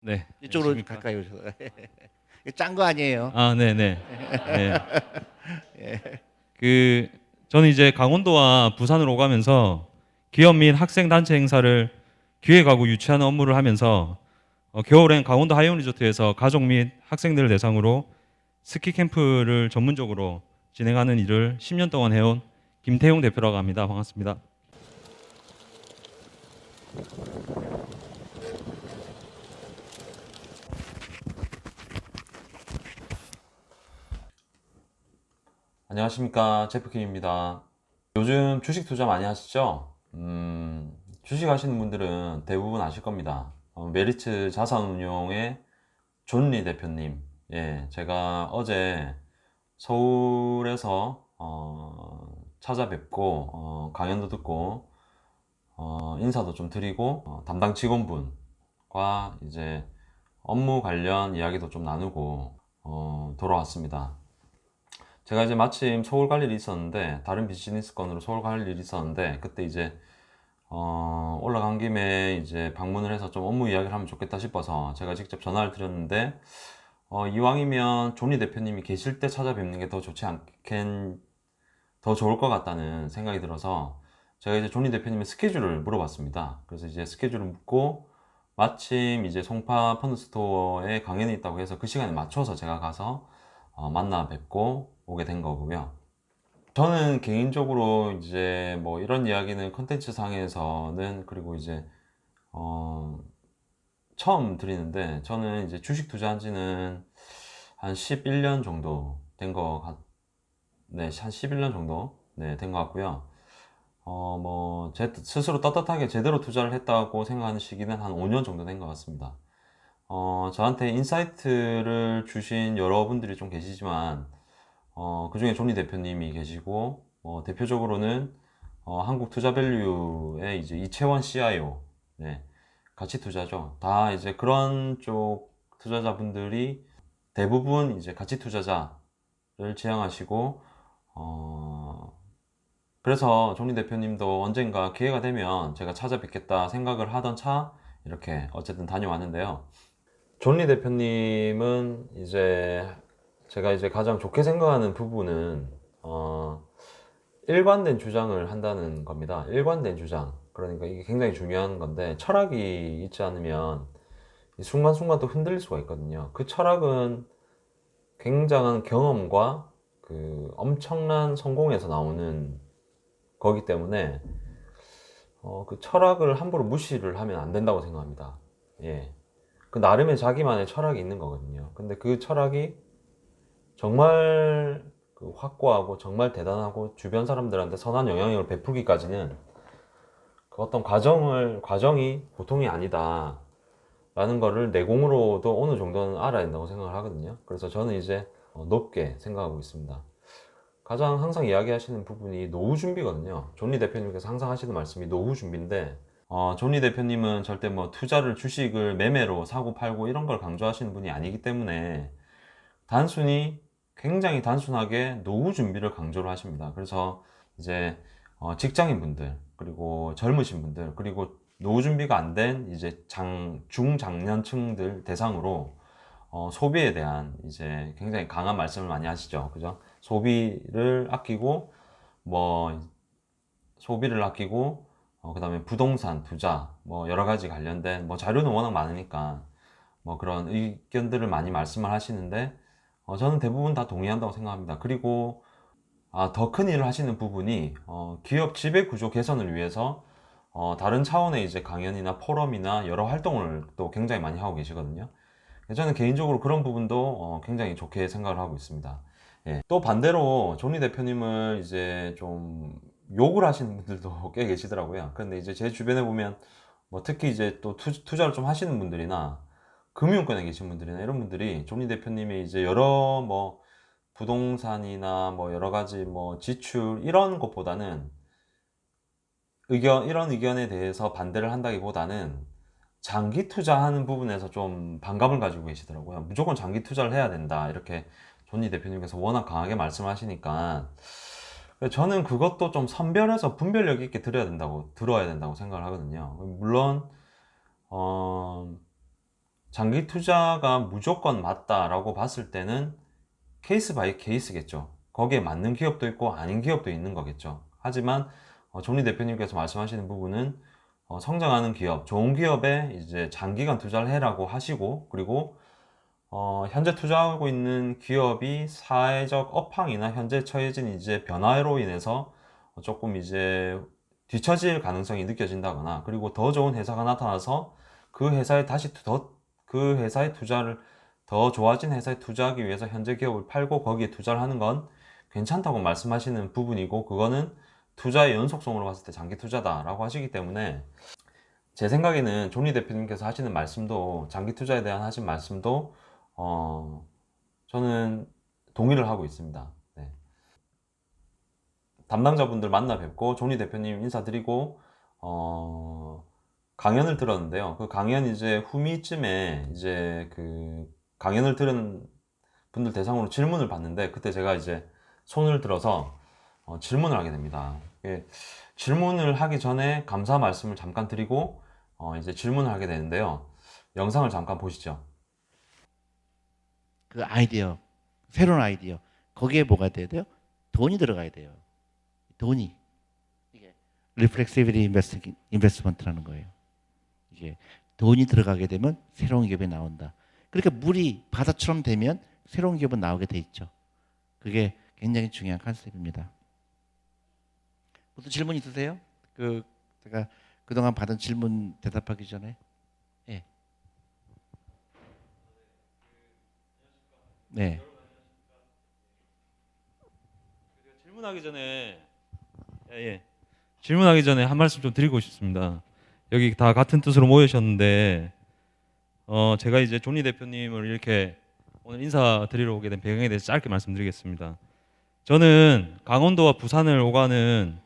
네. 이쪽으로 안녕하십니까. 갈까요? 짠 거 아니에요? 아, 네네. 네. 그 저는 이제 강원도와 부산으로 오가면서 기업 및 학생 단체 행사를 기획하고 유치하는 업무를 하면서 겨울엔 강원도 하이온 리조트에서 가족 및 학생들을 대상으로 스키 캠프를 전문적으로 진행하는 일을 10년 동안 해온 김태용 대표라고 합니다. 반갑습니다. 안녕하십니까, 제프킴입니다. 요즘 주식 투자 많이 하시죠? 주식 하시는 분들은 대부분 아실 겁니다. 메리츠 자산운용의 존리 대표님. 예, 제가 어제 서울에서 찾아뵙고 강연도 듣고 인사도 좀 드리고 담당 직원분과 이제 업무 관련 이야기도 좀 나누고 돌아왔습니다. 제가 이제 마침 서울 갈 일이 있었는데, 다른 비즈니스 건으로 서울 갈 일이 있었는데, 그때 이제 올라간 김에 이제 방문을 해서 좀 업무 이야기를 하면 좋겠다 싶어서 제가 직접 전화를 드렸는데, 이왕이면 존리 대표님이 계실 때 찾아뵙는 게 더 더 좋을 것 같다는 생각이 들어서 제가 이제 존리 대표님의 스케줄을 물어봤습니다. 그래서 이제 스케줄을 묻고 마침 이제 송파 펀드스토어에 강연이 있다고 해서 그 시간에 맞춰서 제가 가서 만나 뵙고 오게 된 거고요. 저는 개인적으로 이제 뭐 이런 이야기는 컨텐츠 상에서는, 그리고 이제 어 처음 드리는데, 저는 이제 주식 투자한 지는 한 11년 정도 된 거 네, 한 11년 정도 네, 된 것 같고요. 뭐 제 스스로 떳떳하게 제대로 투자를 했다고 생각하는 시기는 한 5년 정도 된 것 같습니다. 저한테 인사이트를 주신 여러분들이 좀 계시지만, 그 중에 존리 대표님이 계시고, 대표적으로는 한국 투자밸류의 이제 이채원 CIO, 네, 가치 투자죠. 다 이제 그런 쪽 투자자분들이 대부분 이제 가치 투자자를 지향하시고, 그래서 존리 대표님도 언젠가 기회가 되면 제가 찾아뵙겠다 생각을 하던 차 이렇게 어쨌든 다녀왔는데요. 존리 대표님은 이제 제가 이제 가장 좋게 생각하는 부분은 일관된 주장을 한다는 겁니다. 일관된 주장. 그러니까 이게 굉장히 중요한 건데, 철학이 있지 않으면 이 순간순간 또 흔들릴 수가 있거든요. 그 철학은 굉장한 경험과 그 엄청난 성공에서 나오는 거기 때문에 그 철학을 함부로 무시를 하면 안 된다고 생각합니다. 예. 그 나름의 자기만의 철학이 있는 거거든요. 근데 그 철학이 정말 그 확고하고 정말 대단하고 주변 사람들한테 선한 영향력을 베풀기까지는 그 어떤 과정이 보통이 아니다 라는 거를 내공으로도 어느 정도는 알아야 된다고 생각을 하거든요. 그래서 저는 이제 높게 생각하고 있습니다. 가장 항상 이야기하시는 부분이 노후 준비거든요. 존리 대표님께서 항상 하시는 말씀이 노후 준비인데, 존리 대표님은 절대 뭐 투자를, 주식을 매매로 사고 팔고 이런 걸 강조하시는 분이 아니기 때문에 단순히, 굉장히 단순하게 노후 준비를 강조를 하십니다. 그래서 이제 직장인 분들, 그리고 젊으신 분들, 그리고 노후 준비가 안 된 이제 중장년층들 대상으로 소비에 대한 이제 굉장히 강한 말씀을 많이 하시죠. 그죠? 소비를 아끼고, 뭐 소비를 아끼고, 그다음에 부동산 투자, 뭐 여러 가지 관련된 뭐 자료는 워낙 많으니까 뭐 그런 의견들을 많이 말씀을 하시는데, 저는 대부분 다 동의한다고 생각합니다. 그리고 더 큰 일을 하시는 부분이 기업 지배 구조 개선을 위해서 다른 차원의 이제 강연이나 포럼이나 여러 활동을 또 굉장히 많이 하고 계시거든요. 저는 개인적으로 그런 부분도 굉장히 좋게 생각을 하고 있습니다. 예. 또 반대로 존리 대표님을 이제 좀 욕을 하시는 분들도 꽤 계시더라고요. 근데 이제 제 주변에 보면 뭐 특히 이제 또 투자를 좀 하시는 분들이나 금융권에 계신 분들이나 이런 분들이 존리 대표님의 이제 여러 뭐 부동산이나 뭐 여러 가지 뭐 지출 이런 것보다는 이런 의견에 대해서 반대를 한다기보다는 장기 투자하는 부분에서 좀 반감을 가지고 계시더라고요. 무조건 장기 투자를 해야 된다, 이렇게 존니 대표님께서 워낙 강하게 말씀하시니까 저는 그것도 좀 선별해서 분별력 있게 들어야 된다고 생각을 하거든요. 물론 장기 투자가 무조건 맞다라고 봤을 때는 케이스 바이 케이스겠죠. 거기에 맞는 기업도 있고 아닌 기업도 있는 거겠죠. 하지만 존리 대표님께서 말씀하시는 부분은 성장하는 기업, 좋은 기업에 이제 장기간 투자를 해라고 하시고, 그리고 현재 투자하고 있는 기업이 사회적 업황이나 현재 처해진 이제 변화로 인해서 조금 이제 뒤처질 가능성이 느껴진다거나, 그리고 더 좋은 회사가 나타나서 그 회사에 다시 그 회사의 투자를 더 좋아진 회사에 투자하기 위해서 현재 기업을 팔고 거기에 투자를 하는 건 괜찮다고 말씀하시는 부분이고, 그거는 투자의 연속성으로 봤을 때 장기 투자다라고 하시기 때문에, 제 생각에는 존리 대표님께서 하시는 말씀도, 장기 투자에 대한 하신 말씀도 저는 동의를 하고 있습니다. 네. 담당자분들 만나 뵙고 존리 대표님 인사드리고 강연을 들었는데요. 그 강연 이제 후미쯤에 이제 그 강연을 들은 분들 대상으로 질문을 받는데, 그때 제가 이제 손을 들어서 질문을 하게 됩니다. 질문을 하기 전에 감사 말씀을 잠깐 드리고 이제 질문을 하게 되는데요. 영상을 잠깐 보시죠. 그 아이디어, 새로운 아이디어, 거기에 뭐가 돼야 돼요? 돈이 들어가야 돼요. 돈이. 이게 리플렉시비티 인베스트먼트라는 거예요. 이게 돈이 들어가게 되면 새로운 기업이 나온다. 그러니까 물이 바다처럼 되면 새로운 기업은 나오게 돼 있죠. 그게 굉장히 중요한 컨셉입니다. 무슨 질문 있으세요? 제가 그동안 받은 질문 대답하기 전에. 예. 네. 질문하기 전에 질문하기 전에 한 말씀 좀 드리고 싶습니다. 여기 다 같은 뜻으로 모이셨는데 제가 이제 존리 대표님을 이렇게 오늘 인사드리러 오게 된 배경에 대해서 짧게 말씀드리겠습니다. 저는 강원도와 부산을 오가는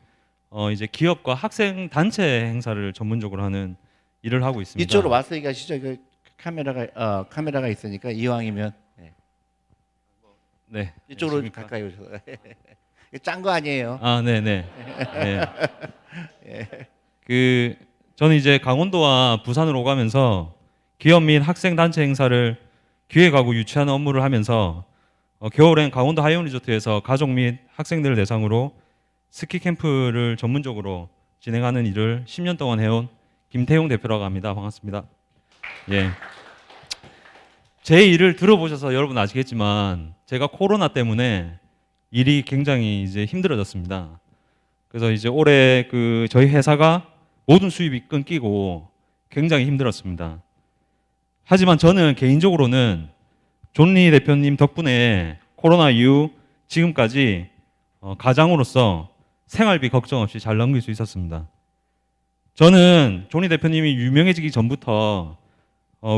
이제 기업과 학생 단체 행사를 전문적으로 하는 일을 하고 있습니다. 이쪽으로 와서 얘기하시죠. 그 카메라가 있으니까 이왕이면 네. 이쪽으로 안녕하십니까? 가까이 오셔서. 짠 거 아니에요. 아, 네네. 네. 저는 이제 강원도와 부산을 오가면서 기업 및 학생 단체 행사를 기획하고 유치하는 업무를 하면서 겨울엔 강원도 하이온 리조트에서 가족 및 학생들을 대상으로 스키 캠프를 전문적으로 진행하는 일을 10년 동안 해온 김태용 대표라고 합니다. 반갑습니다. 예. 제 일을 들어보셔서 여러분 아시겠지만 제가 코로나 때문에 일이 굉장히 이제 힘들어졌습니다. 그래서 이제 올해 저희 회사가 모든 수입이 끊기고 굉장히 힘들었습니다. 하지만 저는 개인적으로는 존리 대표님 덕분에 코로나 이후 지금까지 가장으로서 생활비 걱정 없이 잘 넘길 수 있었습니다. 저는 존리 대표님이 유명해지기 전부터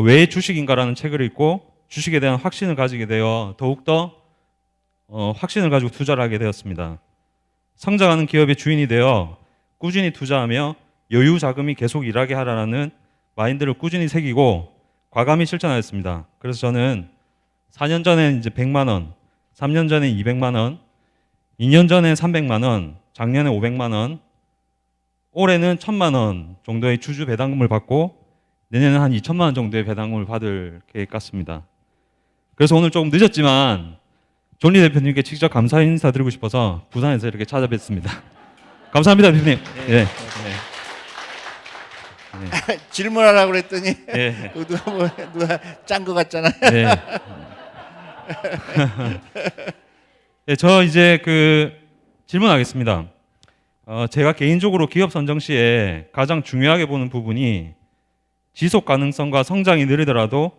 왜 주식인가라는 책을 읽고 주식에 대한 확신을 가지게 되어 더욱더 확신을 가지고 투자를 하게 되었습니다. 성장하는 기업의 주인이 되어 꾸준히 투자하며 여유 자금이 계속 일하게 하라는 마인드를 꾸준히 새기고 과감히 실천하였습니다. 그래서 저는 4년 전에 이제 100만 원, 3년 전에 200만 원, 2년 전에 300만 원, 작년에 500만 원, 올해는 1000만 원 정도의 주주 배당금을 받고 내년에 한 2천만 원 정도의 배당금을 받을 계획 같습니다. 그래서 오늘 조금 늦었지만 존리 대표님께 직접 감사 인사드리고 싶어서 부산에서 이렇게 찾아뵙습니다. 감사합니다, 대표님. 예. 질문하라고 그랬더니 예. 누가 짠 거 같잖아요. 네. 네, 저 이제 질문하겠습니다. 제가 개인적으로 기업 선정 시에 가장 중요하게 보는 부분이 지속 가능성과 성장이 느리더라도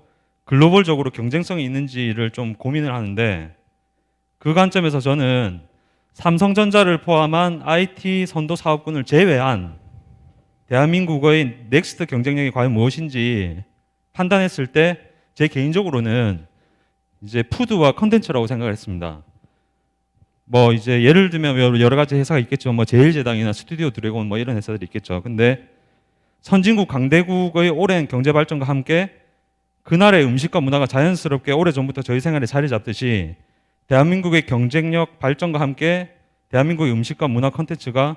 글로벌적으로 경쟁성이 있는지를 좀 고민을 하는데, 그 관점에서 저는 삼성전자를 포함한 IT 선도 사업군을 제외한 대한민국의 넥스트 경쟁력이 과연 무엇인지 판단했을 때 제 개인적으로는 이제 푸드와 컨텐츠라고 생각을 했습니다. 뭐 이제 예를 들면 여러 가지 회사가 있겠죠. 뭐 제일제당이나 스튜디오 드래곤 뭐 이런 회사들이 있겠죠. 근데 선진국 강대국의 오랜 경제 발전과 함께 그날의 음식과 문화가 자연스럽게 오래전부터 저희 생활에 자리 잡듯이 대한민국의 경쟁력 발전과 함께 대한민국의 음식과 문화 콘텐츠가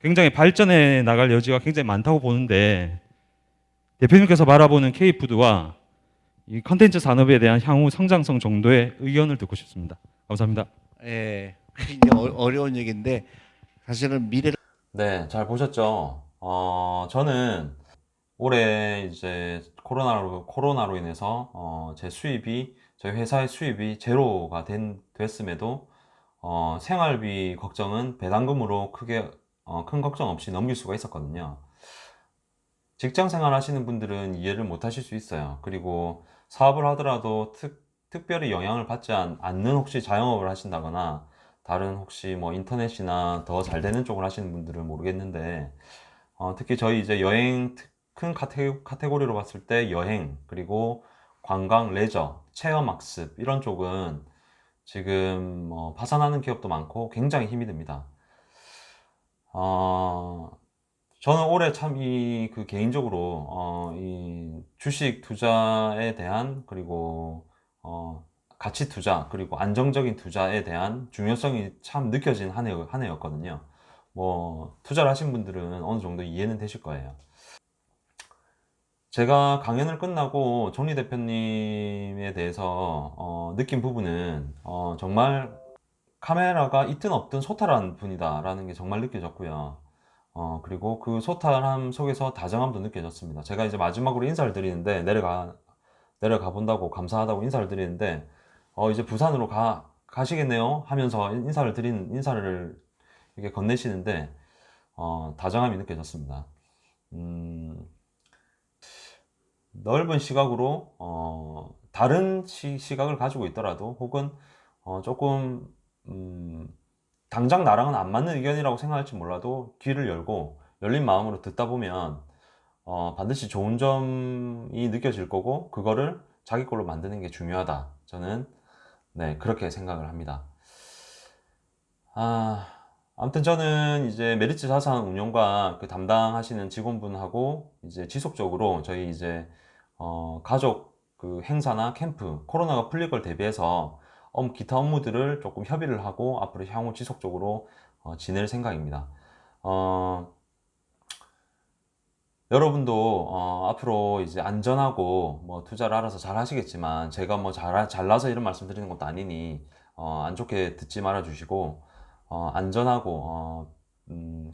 굉장히 발전해 나갈 여지가 굉장히 많다고 보는데, 대표님께서 바라보는 K푸드와 이 컨텐츠 산업에 대한 향후 성장성 정도의 의견을 듣고 싶습니다. 감사합니다. 예, 굉장히 어려운 얘기인데 사실은 미래를 네, 잘 보셨죠? 저는 올해 이제 코로나로 인해서 제 수입이 저희 회사의 수입이 제로가 됐음에도 생활비 걱정은 배당금으로 크게 큰 걱정 없이 넘길 수가 있었거든요. 직장 생활 하시는 분들은 이해를 못 하실 수 있어요. 그리고 사업을 하더라도 특별히 영향을 받지 않는 혹시 자영업을 하신다거나 다른 혹시 뭐 인터넷이나 더 잘 되는 쪽을 하시는 분들은 모르겠는데 특히 저희 이제 여행 큰 카테고리로 봤을 때 여행 그리고 관광, 레저, 체험학습 이런 쪽은 지금 파산하는 기업도 많고 굉장히 힘이 듭니다. 저는 올해 참 개인적으로 이 주식 투자에 대한 그리고 가치 투자 그리고 안정적인 투자에 대한 중요성이 참 느껴진 한 해였거든요. 뭐 투자를 하신 분들은 어느 정도 이해는 되실 거예요. 제가 강연을 끝나고 정리 대표님에 대해서 느낀 부분은 정말 카메라가 있든 없든 소탈한 분이다라는 게 정말 느껴졌고요. 그리고 그 소탈함 속에서 다정함도 느껴졌습니다. 제가 이제 마지막으로 인사를 드리는데 내려가 본다고 감사하다고 인사를 드리는데 이제 부산으로 가시겠네요 하면서 인사를 이렇게 건네시는데 다정함이 느껴졌습니다. 넓은 시각으로 다른 시각을 가지고 있더라도 혹은 조금 당장 나랑은 안 맞는 의견이라고 생각할지 몰라도 귀를 열고 열린 마음으로 듣다 보면 반드시 좋은 점이 느껴질 거고 그거를 자기 걸로 만드는 게 중요하다. 저는 네, 그렇게 생각을 합니다. 아무튼 저는 이제 메리츠 자산 운용과 그 담당하시는 직원분하고 이제 지속적으로 저희 이제 가족 그 행사나 캠프 코로나가 풀릴 걸 대비해서 기타 업무들을 조금 협의를 하고 앞으로 향후 지속적으로 지낼 생각입니다. 여러분도 앞으로 이제 안전하고 뭐 투자를 알아서 잘 하시겠지만 제가 뭐 잘나서 이런 말씀 드리는 것도 아니니 안 좋게 듣지 말아 주시고 안전하고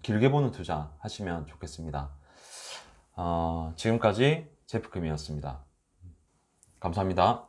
길게 보는 투자 하시면 좋겠습니다. 지금까지 제프금이었습니다. 감사합니다.